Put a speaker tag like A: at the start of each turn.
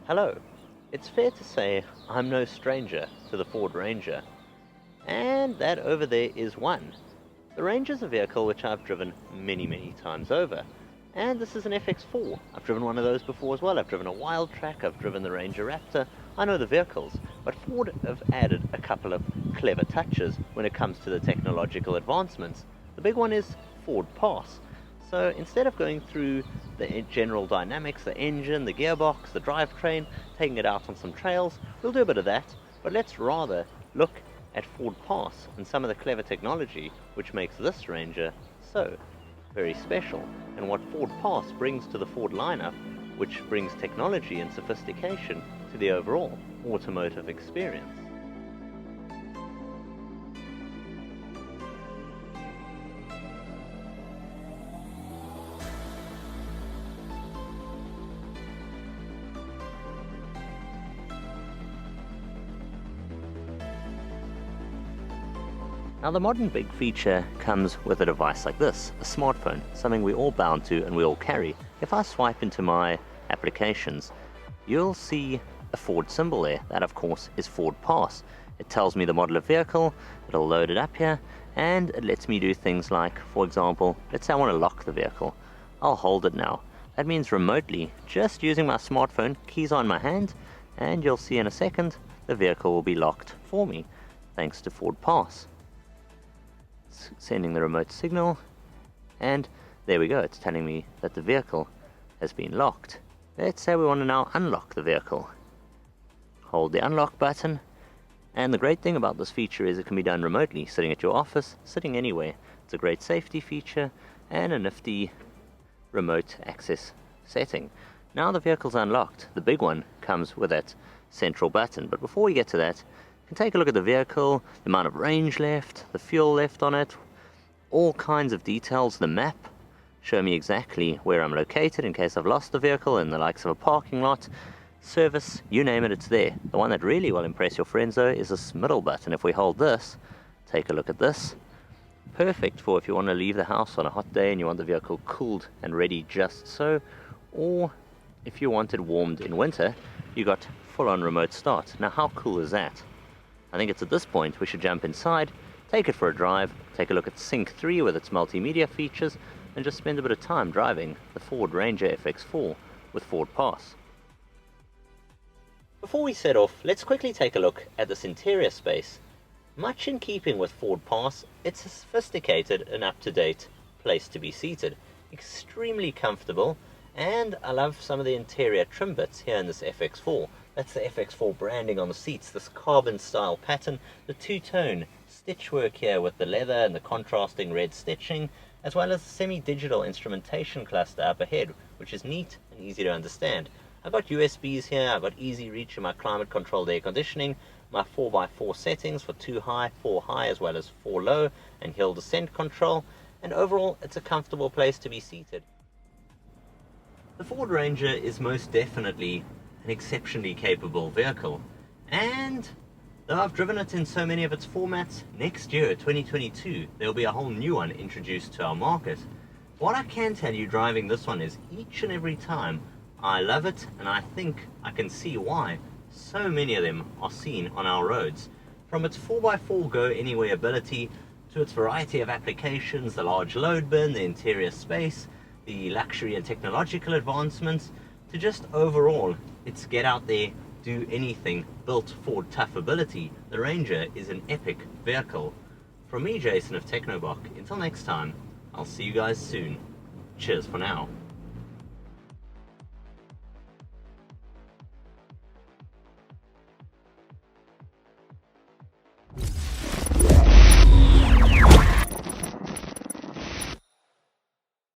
A: Hello. It's fair to say I'm no stranger to the Ford Ranger, and that over there is one. The Ranger's a vehicle which I've driven many times over, and this is an FX4. I've driven one of those before as well. I've driven a Wild Track, I've driven the Ranger Raptor. I know the vehicles, but Ford have added a couple of clever touches when it comes to the technological advancements. The big one is FordPass. So instead of going through the general dynamics, the engine, the gearbox, the drivetrain, taking it out on some trails, we'll do a bit of that, but let's rather look at FordPass and some of the clever technology which makes this Ranger so very special, and what FordPass brings to the Ford lineup, which brings technology and sophistication to the overall automotive experience. Now the modern big feature comes with a device like this, a smartphone, something we're all bound to and we all carry. If I swipe into my applications, you'll see a Ford symbol there. That of course is FordPass. It tells me the model of vehicle, it'll load it up here, and it lets me do things like, for example, let's say I want to lock the vehicle. I'll hold it now. That means remotely, just using my smartphone, keys on my hand, and you'll see in a second, the vehicle will be locked for me, thanks to FordPass. Sending the remote signal, and there we go, it's telling me that the vehicle has been locked. Let's say we want to now unlock the vehicle. Hold the unlock button, and the great thing about this feature is it can be done remotely, sitting at your office, sitting anywhere. It's a great safety feature and a nifty remote access setting. Now the vehicle's unlocked. The big one comes with that central button, but before we get to that, can take a look at the vehicle, the amount of range left, the fuel left on it, all kinds of details. The map show me exactly where I'm located in case I've lost the vehicle in the likes of a parking lot, service, you name it, it's there. The one that really will impress your friends though is this middle button. If we hold this, take a look at this. Perfect for if you want to leave the house on a hot day and you want the vehicle cooled and ready just so, or if you want it warmed in winter, you got full-on remote start. Now how cool is that? I think it's at this point we should jump inside, take it for a drive, take a look at Sync 3 with its multimedia features, and just spend a bit of time driving the Ford Ranger FX4 with FordPass. Before we set off, let's quickly take a look at this interior space. Much in keeping with FordPass, it's a sophisticated and up-to-date place to be seated. Extremely comfortable, and I love some of the interior trim bits here in this FX4. That's the FX4 branding on the seats, this carbon style pattern, the two-tone stitch work here with the leather and the contrasting red stitching, as well as the semi-digital instrumentation cluster up ahead, which is neat and easy to understand. I've got USBs here, I've got easy reach in my climate controlled air conditioning, my 4x4 settings for 2 high, 4 high, as well as 4 low, and hill descent control, and overall it's a comfortable place to be seated. The Ford Ranger is most definitely an exceptionally capable vehicle, and though I've driven it in so many of its formats, next year, 2022, there'll be a whole new one introduced to our market. What I can tell you driving this one is each and every time I love it, and I think I can see why so many of them are seen on our roads. From its 4x4 go anywhere ability to its variety of applications, the large load bin, the interior space, the luxury and technological advancements, to just overall, it's get out there, do anything, built for tough ability. The Ranger is an epic vehicle. From me, Jason of Technobok, until next time, I'll see you guys soon. Cheers for now.